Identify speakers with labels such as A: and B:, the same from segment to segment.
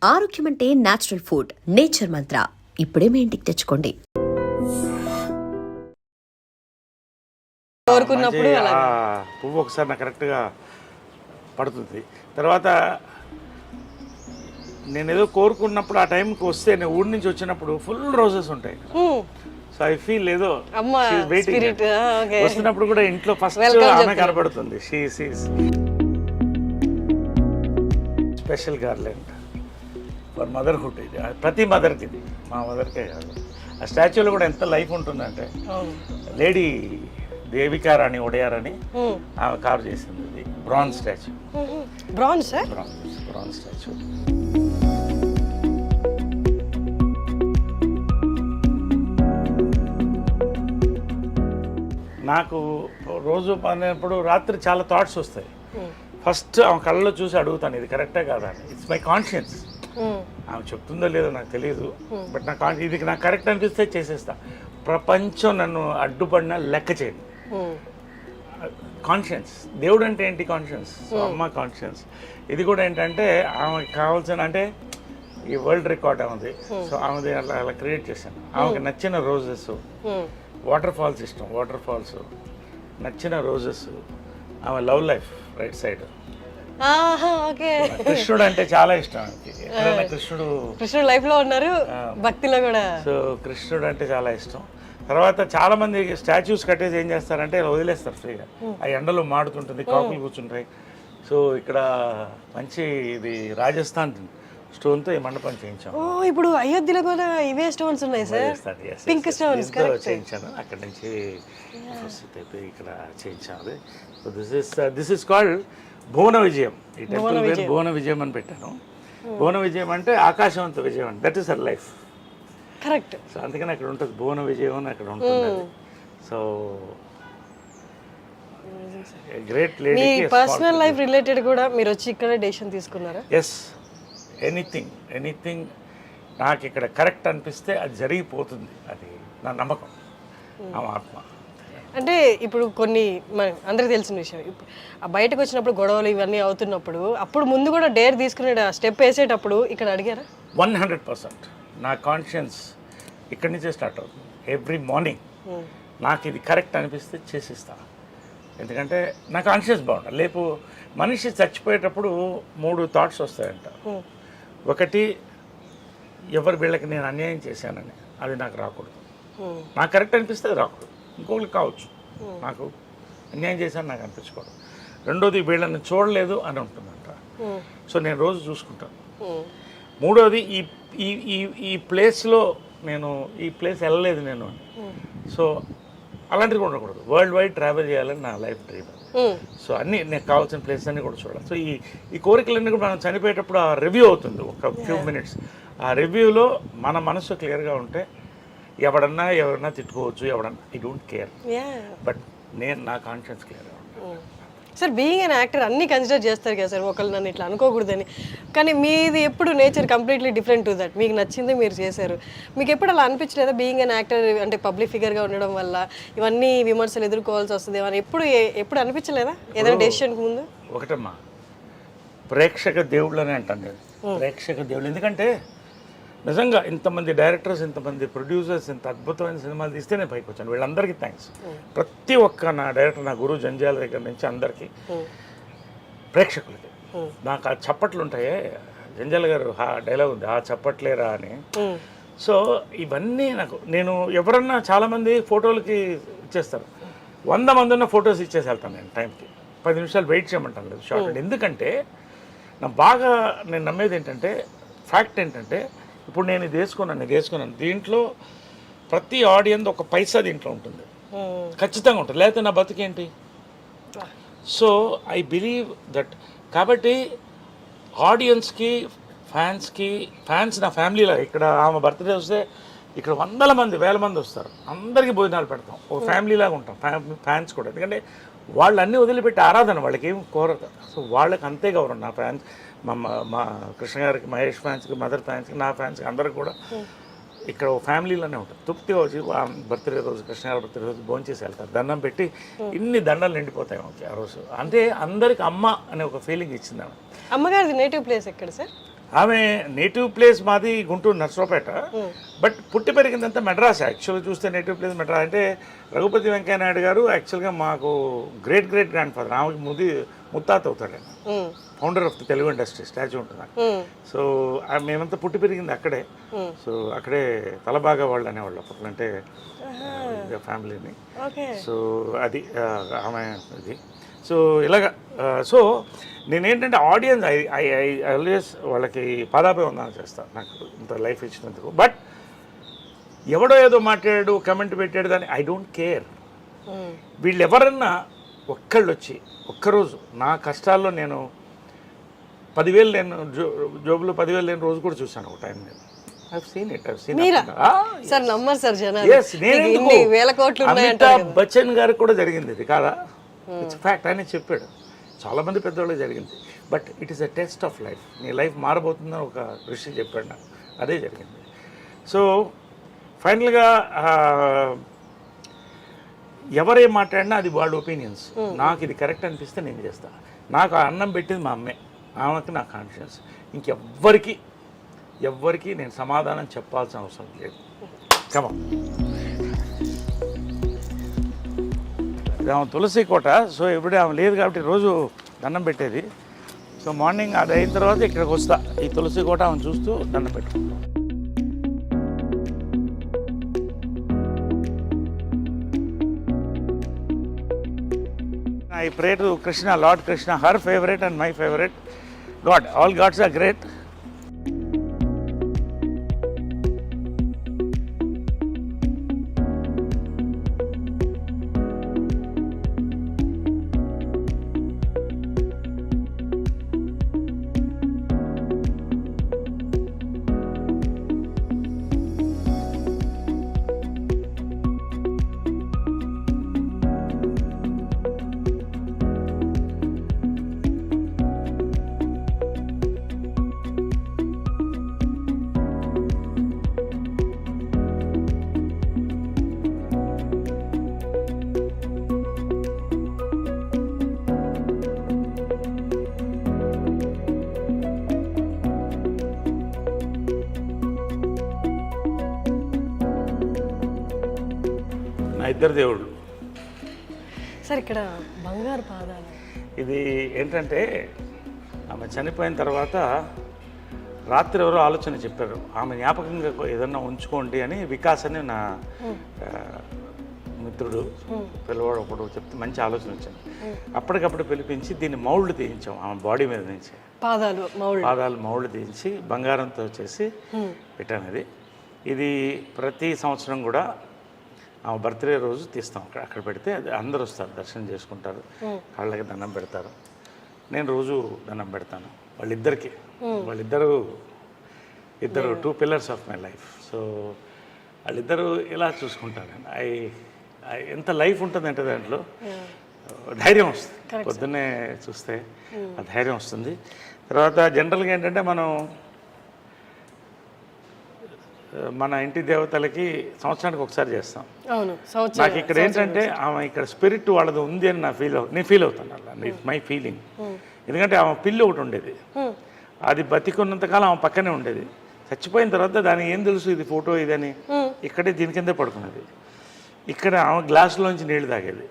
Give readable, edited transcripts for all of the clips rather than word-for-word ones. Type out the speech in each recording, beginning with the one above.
A: ఆరోగ్యం అంటే natural food. Nature మంత్ర ఇప్పుడే మీ ఇంటికి తెచ్చుకోండి.
B: కోరుకున్నప్పుడు పువ్వు ఒకసారి నాకు కరెక్ట్గా పడుతుంది. తర్వాత నేను ఏదో కోరుకున్నప్పుడు ఆ టైంకి వస్తే నేను ఊరి నుంచి వచ్చినప్పుడు ఫుల్ రోజెస్ ఉంటాయి. సో ఐ ఫీల్ ఏదో వెయిటింగ్. వస్తున్నప్పుడు కూడా ఇంట్లో ఫస్ట్ ఆమె కనపడుతుంది. Special garland for motherhood. ఇది ప్రతి మదర్కి, ఇది మా మదర్కే కాదు. ఆ స్టాచ్యూలో కూడా ఎంత లైఫ్ ఉంటుందంటే, లేడీ దేవికా రాణి ఒడియార్ అని ఆమె కార్వ్ చేసింది. ఇది బ్రాంజ్ స్టాచ్యూ. Bronze statue. నాకు రోజు పడినప్పుడు రాత్రి చాలా థాట్స్ వస్తాయి. ఫస్ట్ ఆమె కళ్ళలో చూసి అడుగుతాను, ఇది కరెక్టే కాదా అని. It's my conscience. ఆమె చెప్తుందో లేదో నాకు తెలియదు, బట్ ఇది నాకు కరెక్ట్ అనిపిస్తే చేసేస్తా. ప్రపంచం నన్ను అడ్డుపడినా లెక్క చేయదు. కాన్షియన్స్. దేవుడు అంటే ఏంటి? కాన్షియన్స్. సో అమ్మ కాన్షియన్స్. ఇది కూడా ఏంటంటే ఆమెకి కావాల్సిన, అంటే ఈ వరల్డ్ రికార్డ్ ఆమెది. సో ఆమెది అలా క్రియేట్ చేశాను. ఆమెకి నచ్చిన రోజెస్, వాటర్ ఫాల్స్ ఇష్టం. వాటర్ ఫాల్స్ నచ్చిన రోజెస్. ఆమె లవ్ లైఫ్ రైట్ సైడ్. కృష్ణుడు అంటే చాలా ఇష్టం. కృష్ణుడు లైఫ్ లో ఉన్నారు, భక్తిలో కూడా. సో కృష్ణుడు అంటే చాలా ఇష్టం. తర్వాత చాలా మంది స్టాచ్యూస్ కట్టేసి ఏం చేస్తారంటే వదిలేస్తారు ఫ్రీగా. ఆ ఎండలో మాడుతుంటుంది, కాకులు కూర్చుంటాయి. సో ఇక్కడ మంచి ఇది రాజస్థాన్ స్టోన్తో ఈ మండపం చేయించాము.
C: ఇప్పుడు అయోధ్యలో కూడా ఇవే స్టోన్స్ ఉన్నాయి సార్, పింక్ స్టోన్స్
B: చేయించాను. అక్కడ నుంచి ఇక్కడ చేయించాము. సో దిస్ ఇస్ కాల్డ్ భువన విజయం. ఈ టెంపుల్ పేరు భువన విజయం అని పెట్టాను. భువన విజయం అంటే ఆకాశవంత విజయం అంటే that is her life.
C: Correct.
B: So అందుకని అక్కడ ఉంటుంది భువన విజయం అని అక్కడ ఉంటుంది. So great lady.
C: మీ పర్సనల్ లైఫ్ రిలేటెడ్ కూడా మీరు వచ్చి ఇక్కడ డెసిషన్ తీసుకున్నారా?
B: ఎస్. ఎనీథింగ్ నాకు ఇక్కడ కరెక్ట్ అనిపిస్తే అది జరిగిపోతుంది. అది నా నమ్మకం, నా ఆత్మ.
C: అంటే ఇప్పుడు కొన్ని అందరికి తెలిసిన విషయం, బయటకు వచ్చినప్పుడు గొడవలు ఇవన్నీ అవుతున్నప్పుడు అప్పుడు ముందు కూడా డేర్ తీసుకునే స్టెప్ వేసేటప్పుడు ఇక్కడ అడిగారా?
B: 100%. నా కాన్షియన్స్ ఇక్కడి నుంచే స్టార్ట్ అవుతుంది. ఎవ్రీ మార్నింగ్ నాకు ఇది కరెక్ట్ అనిపిస్తే చేసిస్తా. ఎందుకంటే నా కాన్షియన్స్ బాగుండాలి. లేపు మనిషి చచ్చిపోయేటప్పుడు 3 థాట్స్ వస్తాయంట. ఒకటి, ఎవరు వీళ్ళకి నేను అన్యాయం చేశానని, అది నాకు రాకూడదు. నాకు కరెక్ట్ అనిపిస్తే అది రాకూడదు. ఇంకొకరికి కావచ్చు, నాకు అన్యాయం చేశాను నాకు అనిపించుకోవడం. రెండోది, వీళ్ళని చూడలేదు అని ఉంటుందంట. సో నేను రోజు చూసుకుంటాను. మూడోది, ఈ ప్లేస్లో నేను ఈ ప్లేస్ వెళ్ళలేదు నేను అని. సో అలాంటివి కూడా ఉండకూడదు. వరల్డ్ వైడ్ ట్రావెల్ చేయాలని నా లైఫ్ డ్రీమ్. సో అన్నీ నాకు కావాల్సిన ప్లేసెస్ అన్నీ కూడా చూడాలి. సో ఈ కోరికలన్నీ కూడా మనం చనిపోయేటప్పుడు ఆ రివ్యూ అవుతుంది ఒక ఫ్యూ మినిట్స్. ఆ రివ్యూలో మన మనసు క్లియర్గా ఉంటే ఎవరన్నా తిట్టుకోవచ్చు, ఐ డోంట్ కేర్. బట్ నా కాన్షియన్స్ క్లియర్గా ఉంటాను.
C: సార్, బీయింగ్ అన్ యాక్టర్ అన్నీ కన్సిడర్ చేస్తారు కదా సార్, ఒకళ్ళు నన్ను ఇట్లా అనుకోకూడదని. కానీ మీది ఎప్పుడు nature completely different to that. మీకు నచ్చింది మీరు చేశారు. మీకు ఎప్పుడు అలా అనిపించలేదా బీయింగ్ అన్ యాక్టర్ అంటే పబ్లిక్ ఫిగర్గా ఉండడం వల్ల ఇవన్నీ విమర్శలు ఎదుర్కోవాల్సి వస్తుంది అని ఎప్పుడు అనిపించలేదా ఏదైనా డెసిషన్కి ముందు?
B: ఒకటమ్మా, ప్రేక్షక దేవుళ్ళు అని అంటాను నేను. ప్రేక్షక దేవుళ్ళు. ఎందుకంటే నిజంగా ఇంతమంది డైరెక్టర్స్, ఇంతమంది ప్రొడ్యూసర్స్, ఇంత అద్భుతమైన సినిమాలు తీస్తే నేను పైకి వచ్చాను. వీళ్ళందరికీ థ్యాంక్స్. ప్రతి ఒక్క నా డైరెక్టర్, నా గురువు జంజాల దగ్గర నుంచి అందరికీ, ప్రేక్షకులకి. నాకు ఆ చప్పట్లు ఉంటాయే, జంజాల గారు డైలాగ్ ఉంది, ఆ చప్పట్లేరా అని. సో ఇవన్నీ నేను ఎవరన్నా చాలామంది ఫోటోలకి ఇచ్చేస్తారు. 100 మంది ఉన్న ఫొటోస్ ఇచ్చేసి వెళ్తాను నేను టైంకి. 10 నిమిషాలు వెయిట్ చేయమంటాను లేదు షార్ట్. ఎందుకంటే నేను నమ్మేది ఏంటంటే, ఫ్యాక్ట్ ఏంటంటే, ఇప్పుడు నేను ఇది వేసుకున్నాను. దీంట్లో ప్రతి ఆడియన్స్ ఒక పైసా దీంట్లో ఉంటుంది, ఖచ్చితంగా ఉంటుంది. లేకపోతే నా బతికేంటి? So I believe that. కాబట్టి ఆడియన్స్కి, ఫ్యాన్స్ నా ఫ్యామిలీలో. ఇక్కడ ఆమె బర్త్డే వస్తే ఇక్కడ 100 మంది, 1000 మంది వస్తారు. అందరికీ భోజనాలు పెడతాం, ఒక ఫ్యామిలీలాగా ఉంటాం. ఫ్యాన్స్ కూడా, ఎందుకంటే వాళ్ళు అన్నీ వదిలిపెట్టి ఆరాధన, వాళ్ళకి ఏం కోరదు. సో వాళ్ళకి అంతే గౌరవం. నా ఫ్యాన్స్, మా కృష్ణ గారికి, మహేష్ ఫ్యాన్స్కి, మదర్ ఫ్యాన్స్కి, నా ఫ్యాన్స్కి, అందరికి కూడా ఇక్కడ ఒక ఫ్యామిలీలోనే ఉంటుంది. తృప్తిగా వచ్చి బర్త్డే రోజు, కృష్ణ గారి బర్త్డే రోజు భోంచేసి వెళ్తారు. దండం పెట్టి ఇన్ని దండాలు నిండిపోతాయి ఆ రోజు. అంటే అందరికి అమ్మ అనే ఒక ఫీలింగ్ ఇచ్చింది ఆమె.
C: అమ్మగారిది నేటివ్ ప్లేస్ ఎక్కడ సార్?
B: ఆమె నేటివ్ ప్లేస్ మాది గుంటూరు నర్సరావుపేట, బట్ పుట్టి పెరిగిందంతా మెడ్రాస్. యాక్చువల్గా చూస్తే నేటివ్ ప్లేస్ మెడ్రాస్. అంటే రఘుపతి వెంకయ్య నాయుడు గారు యాక్చువల్గా మాకు గ్రేట్ గ్రాండ్ ఫాదర్, ఆమెకి ముత్తాత అవుతాడు ఆయన, founder of the Telugu industry, statue ఉంటుంది. సో మేమంతా పుట్టి పెరిగింది అక్కడే. సో అక్కడే తలబాగా వాళ్ళు అనేవాళ్ళు అప్పట్లో, అంటే ఫ్యామిలీని. సో అది ఆమె ఇది. సో ఇలాగా సో నేనేంటంటే ఆడియన్స్ ఐ ఆల్వేస్ వాళ్ళకి పాదాభివందనం చేస్తాను, నాకు ఇంత లైఫ్ ఇచ్చినందుకు. బట్ ఎవడో ఏదో మాట్లాడాడు, కమెంట్ పెట్టాడు, దాన్ని ఐ డోంట్ కేర్. వీళ్ళు ఎవరన్నా ఒక్కళ్ళు వచ్చి ఒక్కరోజు నా కష్టాల్లో నేను 10,000 లేను జోబులో 10,000 లేని రోజు కూడా చూశాను ఒక టైం. నేను అమితాబ్ బచ్చన్ గారికి కూడా జరిగింది ఇది కాదా? It's fact. ఆయన చెప్పాడు, చాలామంది పెద్దవాళ్ళకి జరిగింది. But it is a test of life. నీ లైఫ్ మారబోతుందని ఒక ఋషి చెప్పాడు నాకు, అదే జరిగింది. సో ఫైనల్గా ఎవరేం మాట్లాడినా అది వాళ్ళ ఒపీనియన్స్. నాకు ఇది కరెక్ట్ అనిపిస్తే నేను చేస్తాను. నాకు ఆ అన్నం పెట్టింది మా అమ్మే, ఆమెకి నా కాన్షియన్స్. ఎవ్వరికి నేను సమాధానం చెప్పాల్సిన అవసరం లేదు. కమా ఇది ఆమె తులసి కోట. సో ఇప్పుడు ఆమె లేదు కాబట్టి రోజు దండం పెట్టేది. సో మార్నింగ్ అది అయిన తర్వాత ఇక్కడికి వస్తా, ఈ తులసి కోట ఆమె చూస్తూ దండం పెట్టుకుంటాం. I pray to Krishna, Lord Krishna, her favorite and my favorite God. All gods are great. నా ఇద్దరు దేవుళ్ళు.
C: సార్ ఇక్కడ బంగారు పాదాలు,
B: ఇది ఏంటంటే ఆమె చనిపోయిన తర్వాత రాత్రి ఎవరో ఆలోచన చెప్పారు, ఆమె జ్ఞాపకంగా ఏదన్నా ఉంచుకోండి అని. వికాస్ అని నా మిత్రుడు పిల్లవాడు ఒకడు చెప్తే మంచి ఆలోచన వచ్చింది. అప్పటికప్పుడు పిలిపించి దీన్ని మౌల్డ్ తీయించాం ఆమె బాడీ మీద నుంచి. పాదాలు మౌల్డ్ తీయించి బంగారంతో చేసి పెట్టాను. ఇది ప్రతి సంవత్సరం కూడా ఆమె బర్త్డే రోజు తీస్తాం. అక్కడ పెడితే అది అందరూ వస్తారు, దర్శనం చేసుకుంటారు, కాళ్ళకి దండం పెడతారు. నేను రోజు దండం పెడతాను వాళ్ళిద్దరు 2 pillars of my life. So వాళ్ళిద్దరూ ఇలా చూసుకుంటారు. ఎంత లైఫ్ ఉంటుందంటే దాంట్లో ధైర్యం వస్తుంది. పొద్దున్నే చూస్తే ఆ ధైర్యం వస్తుంది. తర్వాత జనరల్గా ఏంటంటే మన ఇంటి దేవతలకి సంవత్సరానికి ఒకసారి చేస్తాం. నాకు ఇక్కడ ఏంటంటే ఆమె ఇక్కడ స్పిరిట్ వాళ్ళది ఉంది అని నేను ఫీల్ అవుతాను. అలా ఇట్స్ మై ఫీలింగ్. ఎందుకంటే ఆమె పిల్లి ఒకటి ఉండేది, అది బతికున్నంతకాలం ఆమె పక్కనే ఉండేది. చచ్చిపోయిన తర్వాత దానికి ఏం తెలుసు ఇది ఫోటో ఇదని, ఇక్కడే దీని కిందే పడుకున్నది. ఇక్కడ ఆమె గ్లాసులోంచి నీళ్లు తాగేది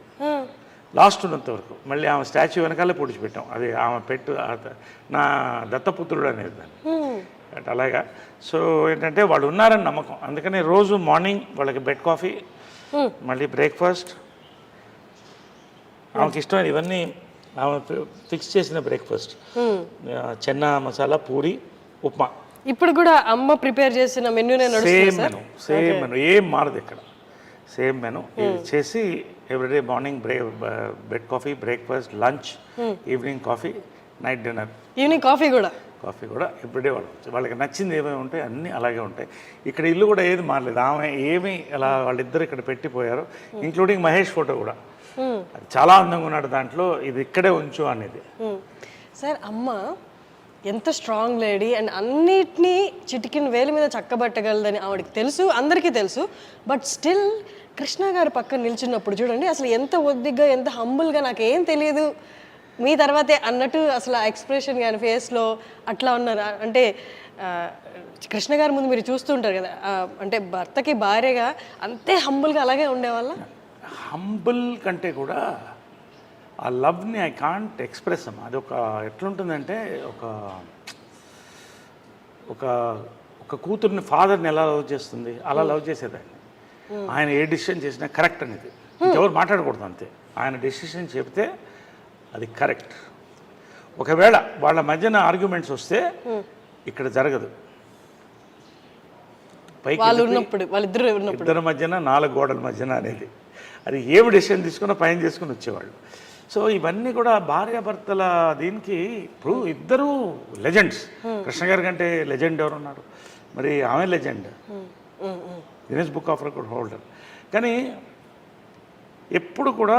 B: లాస్ట్ ఉన్నంత వరకు. మళ్ళీ ఆమె స్టాచ్యూ వెనకాలే పొడిచిపెట్టాం. అది ఆమె నా దత్తపుత్రుడు అనేది దాన్ని. అలాగా. సో ఏంటంటే వాళ్ళు ఉన్నారని నమ్మకం. అందుకని రోజు మార్నింగ్ వాళ్ళకి బెడ్ కాఫీ, మళ్ళీ బ్రేక్ఫాస్ట్, ఆమెకి ఇష్టమైన ఇవన్నీ ఆమె ఫిక్స్ చేసిన బ్రేక్ఫాస్ట్, చెన్నా మసాలా, పూరి, ఉప్మా.
C: ఇప్పుడు కూడా అమ్మ ప్రిపేర్ చేసిన మెనూనే నడుస్తుంది.
B: సేమ్ మెనూ, ఏం మారదు ఇక్కడ. సేమ్ మెనూ చేసి everyday morning bed coffee, breakfast, lunch, evening coffee, night dinner,
C: evening coffee కూడా
B: ఎవ్రీడే వాళ్ళకి నచ్చింది ఏమేమి ఉంటాయి అన్నీ అలాగే ఉంటాయి. ఇక్కడ ఇల్లు కూడా ఏది మారలేదు. ఆమె ఏమి అలా వాళ్ళిద్దరు ఇక్కడ పెట్టిపోయారు, ఇంక్లూడింగ్ మహేష్ ఫోటో కూడా. చాలా అందంగా ఉన్నాడు దాంట్లో, ఇది ఇక్కడే ఉంచు అనేది.
C: సార్ అమ్మ ఎంత స్ట్రాంగ్ లేడీ అండ్ అన్నిటినీ చిటికిన వేలు మీద చక్కబట్టగలదని ఆవిడకి తెలుసు, అందరికీ తెలుసు. బట్ స్టిల్ కృష్ణ గారు పక్కన నిల్చున్నప్పుడు చూడండి అసలు ఎంత ఒద్దిగ్గా, ఎంత హంబుల్గా, నాకేం తెలియదు మీ తర్వాతే అన్నట్టు అసలు ఆ ఎక్స్ప్రెషన్ కానీ ఫేస్లో అట్లా ఉన్నారు. అంటే కృష్ణ గారి ముందు మీరు చూస్తుంటారు కదా, అంటే భర్తకి భార్యగా అంతే హంబుల్గా అలాగే ఉండేవాళ్ళ.
B: హంబుల్ కంటే కూడా ఆ లవ్ని ఐ కాంట్ ఎక్స్ప్రెస్ అమ్మా. అది ఒక ఎట్లుంటుందంటే ఒక ఒక ఒక కూతుర్ని ఫాదర్ని ఎలా లవ్ చేస్తుంది అలా లవ్ చేసేదాన్ని. ఆయన ఏ డిసిషన్ చేసినా కరెక్ట్ అనేది, ఎవరు మాట్లాడకూడదు అంతే. ఆయన డెసిషన్ చెప్తే అది కరెక్ట్. ఒకవేళ వాళ్ళ మధ్యన ఆర్గ్యుమెంట్స్ వస్తే ఇక్కడ జరగదు. ఇద్దరి మధ్యన 4 గోడల మధ్యన అనేది, అది ఏమి డెసిషన్ తీసుకున్నా పైన చేసుకుని వచ్చేవాళ్ళు. సో ఇవన్నీ కూడా భార్యాభర్తల దీనికి ఇప్పుడు ఇద్దరు లెజెండ్స్. కృష్ణ గారి కంటే లెజెండ్ ఎవరున్నారు? మరి ఆమె legend, Guinness book of record holder. కానీ ఎప్పుడు కూడా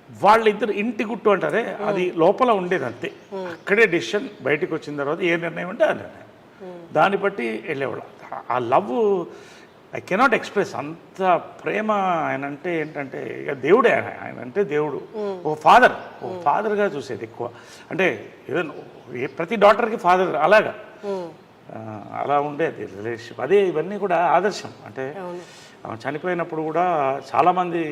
B: వాళ్ళిద్దరు ఇంటి గుట్టు అంటారే, అది లోపల ఉండేది అంతే. అక్కడే డెసిషన్ బయటకు వచ్చిన తర్వాత ఏ నిర్ణయం అంటే ఆ నిర్ణయం, దాన్ని బట్టి వెళ్ళేవాళ్ళు. ఆ లవ్ ఐ కెనాట్ ఎక్స్ప్రెస్. అంత ప్రేమ ఆయన అంటే ఏంటంటే ఇక దేవుడే. ఆయన అంటే దేవుడు, ఒక ఫాదర్గా చూసేది ఎక్కువ. అంటే ఏదైనా ప్రతి డాటర్కి ఫాదర్ అలాగా అలా ఉండేది రిలేషన్షిప్. అదే ఇవన్నీ కూడా ఆదర్శం. అంటే చనిపోయినప్పుడు కూడా చాలామంది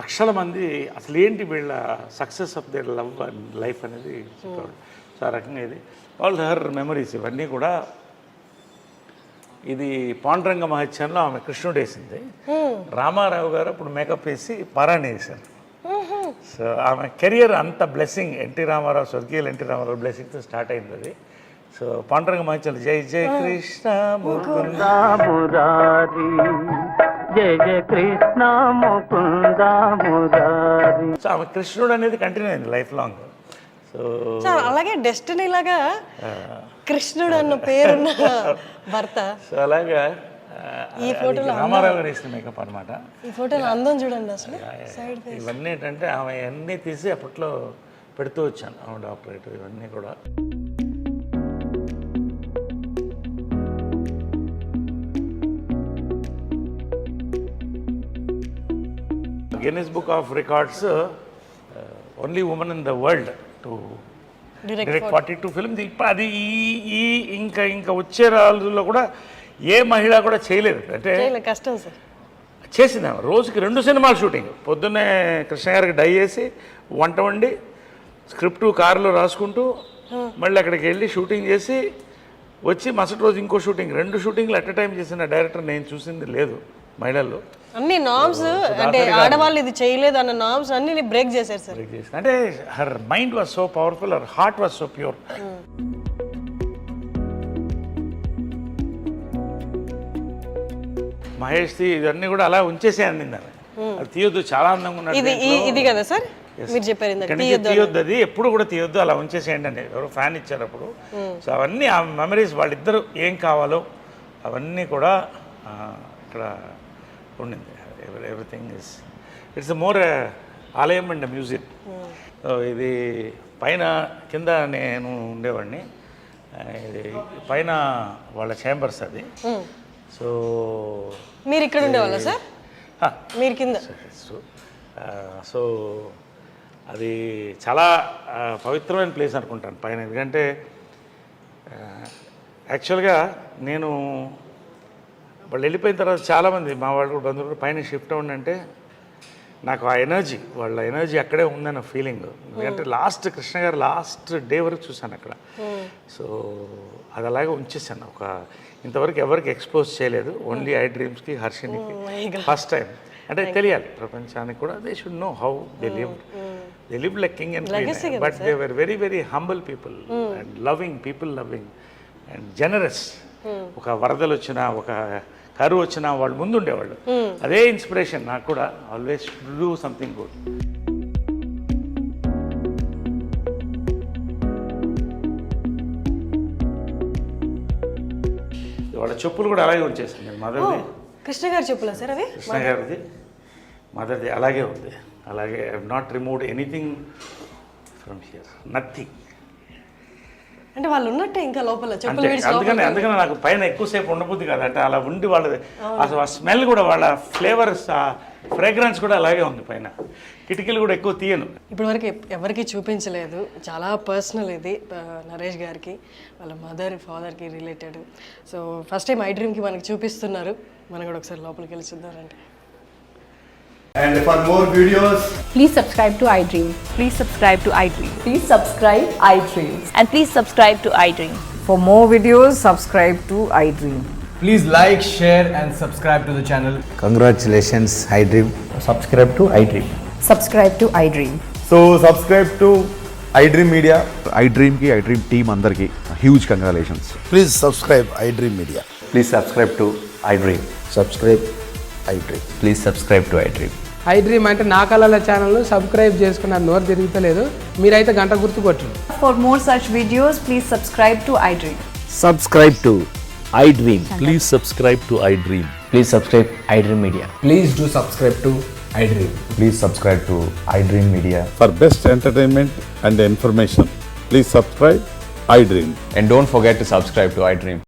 B: లక్షల మంది అసలు ఏంటి వీళ్ళ success of their love and life అనేది చెప్పేవాళ్ళు. సో ఆ రకంగా ఇది ఆల్ హర్ మెమరీస్ ఇవన్నీ కూడా. ఇది పాండురంగ మహత్యంలో ఆమె కృష్ణుడు వేసింది, రామారావు గారు అప్పుడు మేకప్ వేసి పారాయణ వేశారు. సో ఆమె కెరియర్ అంత బ్లెస్సింగ్, ఎన్టీ రామారావు, స్వర్గీయులు ఎన్టీ రామారావు బ్లెస్సింగ్తో స్టార్ట్ అయింది అది. సో పాండురంగ మహత్యంలో జై జై కృష్ణ ముకుంద మురారి, జయ జయ కృష్ణ ముకుంద మురారి. సో ఆమె కృష్ణుడు అనేది కంటిన్యూ అయింది లైఫ్ లాంగ్. సో
C: అలాగే డెస్టినీ లాగా కృష్ణుడు అన్న పేరున్న భర్త.
B: సో అలాగా ఈ ఫోటోలో రామారావు గారు వేసిన మేకప్ అనమాట.
C: ఈ ఫోటోలో అందం చూడండి అసలు.
B: ఇవన్నీ ఏంటంటే ఆమె అన్నీ తీసి అప్పట్లో పెడుతూ వచ్చాను, ఆమె డాక్టరేట్ ఇవన్నీ కూడా. Guinness book of records only women in the world to direct 42 films. అది ఈ ఇంకా వచ్చే రోజుల్లో కూడా ఏ మహిళ కూడా చేయలేదు. అంటే
C: కష్టం సార్.
B: చేసింది రోజుకి 2 సినిమాలు షూటింగ్. పొద్దున్నే కృష్ణ గారికి డై చేసి వంట వండి స్క్రిప్ట్ కారులో రాసుకుంటూ మళ్ళీ అక్కడికి వెళ్ళి షూటింగ్ చేసి వచ్చి మరుసటి రోజు ఇంకో షూటింగ్. 2 షూటింగ్లు అట్ ఎ టైం చేసిన డైరెక్టర్ నేను చూసింది లేదు మహిళల్లో.
C: అన్ని నామ్స్ అంటే ఆడవాళ్ళు ఇది చేయలేదు అన్న నామ్స్ అన్ని బ్రేక్ చేశారు సార్.
B: అంటే her mind was so powerful, her heart was so pure. Mahesh ఇవన్నీ కూడా అలా ఉంచేసే అందింది ఆమె. అది తీయొద్దు, చాలా అందంగా ఉన్నది.
C: ఇది కదా సార్ మీరు చెప్పారు
B: తీయొద్దు, అది ఎప్పుడు కూడా తీయొద్దు, అలా ఉంచేసేయండి అని ఎవరో ఫ్యాన్ ఇచ్చారు అప్పుడు. సో అవన్నీ ఆ మెమరీస్, వాళ్ళిద్దరు ఏం కావాలో అవన్నీ కూడా ఇక్కడ ఉండింది. ఎవ్రీథింగ్ ఇస్ ఇట్స్ మోర్ ఆలయం అండ్ మ్యూజియం. ఇది పైన కింద నేను ఉండేవాడిని, ఇది పైన వాళ్ళ ఛాంబర్స్ అది. సో
C: మీరు ఇక్కడ ఉండేవాళ్ళ సార్? మీరు కింద.
B: సో అది చాలా పవిత్రమైన ప్లేస్ అనుకుంటాను పైన. ఎందుకంటే యాక్చువల్గా నేను వాళ్ళు వెళ్ళిపోయిన తర్వాత చాలామంది మా వాళ్ళు కూడా బంధువులు పైన షిఫ్ట్ అవ్వండి అంటే నాకు ఆ ఎనర్జీ, వాళ్ళ ఎనర్జీ అక్కడే ఉందన్న ఫీలింగ్. ఎందుకంటే లాస్ట్ కృష్ణ గారు లాస్ట్ డే వరకు చూశాను అక్కడ. సో అది అలాగే ఉంచేసాను. ఇంతవరకు ఎవరికి ఎక్స్పోజ్ చేయలేదు, ఓన్లీ ఐ డ్రీమ్స్కి, హర్షినికి ఫస్ట్ టైం. అంటే తెలియాలి ప్రపంచానికి కూడా, they should know how they live like king and queen, but they were very very humble people and loving people, loving and generous. ఒక వరదలు వచ్చినా, ఒక కరువు వచ్చినా వాళ్ళు ముందు ఉండేవాళ్ళు. అదే ఇన్స్పిరేషన్ నాకు కూడా, ఆల్వేస్ డూ సంథింగ్ గుడ్. వాళ్ళ చెప్పులు కూడా అలాగే వచ్చేసింది. మదర్ది,
C: కృష్ణ గారి చెప్పులా సార్ అవి?
B: కృష్ణ గారిది, మదర్ది అలాగే ఉంది. అలాగే I have not removed anything from here, nothing.
C: అంటే వాళ్ళు ఉన్నట్టే ఇంకా లోపల చెప్పులు.
B: అందుకని నాకు పైన ఎక్కువసేపు ఉండబుద్ది కదా. అంటే అలా ఉండి వాళ్ళది అసలు ఆ స్మెల్ కూడా, వాళ్ళ ఫ్లేవర్స్, ఆ ఫ్రేగ్రెన్స్ కూడా అలాగే ఉంది పైన. కిటికీలు కూడా ఎక్కువ తీయను.
C: ఇప్పటివరకు ఎవరికి చూపించలేదు, చాలా పర్సనల్ ఇది నరేష్ గారికి వాళ్ళ మదర్ ఫాదర్కి related. So first time I డ్రీమ్కి మనకి చూపిస్తున్నారు, మనం కూడా ఒకసారి లోపలికి వెళ్ళి చూద్దామంటే.
D: And for more videos,
E: Please subscribe to iDream.
F: Please subscribe to iDream.
E: Please subscribe iDream.
F: And please subscribe to iDream.
G: For more videos, subscribe to iDream.
D: please like, share and subscribe to the channel.
H: Congratulations, iDream.
D: Subscribe to iDream.
G: Subscribe to iDream.
D: So subscribe to iDream Media.
I: iDream ki iDream team andarki huge congratulations.
H: Please subscribe iDream Media.
D: Please subscribe to iDream.
H: Subscribe iDream.
D: Please subscribe to iDream.
J: iDream అంటే నా కళల channel subscribe చేసుకున్నారు, నోరు తిరుగుతలేదు, మీరైతే గంట గుర్తు కొట్టండి.
E: For more such videos, please subscribe to iDream.
H: Subscribe to iDream.
K: Please subscribe to iDream.
D: Please subscribe iDream Media.
J: Please do subscribe to iDream.
D: Please subscribe to iDream Media.
I: For best entertainment and information, please subscribe iDream.
D: And don't forget to subscribe to iDream.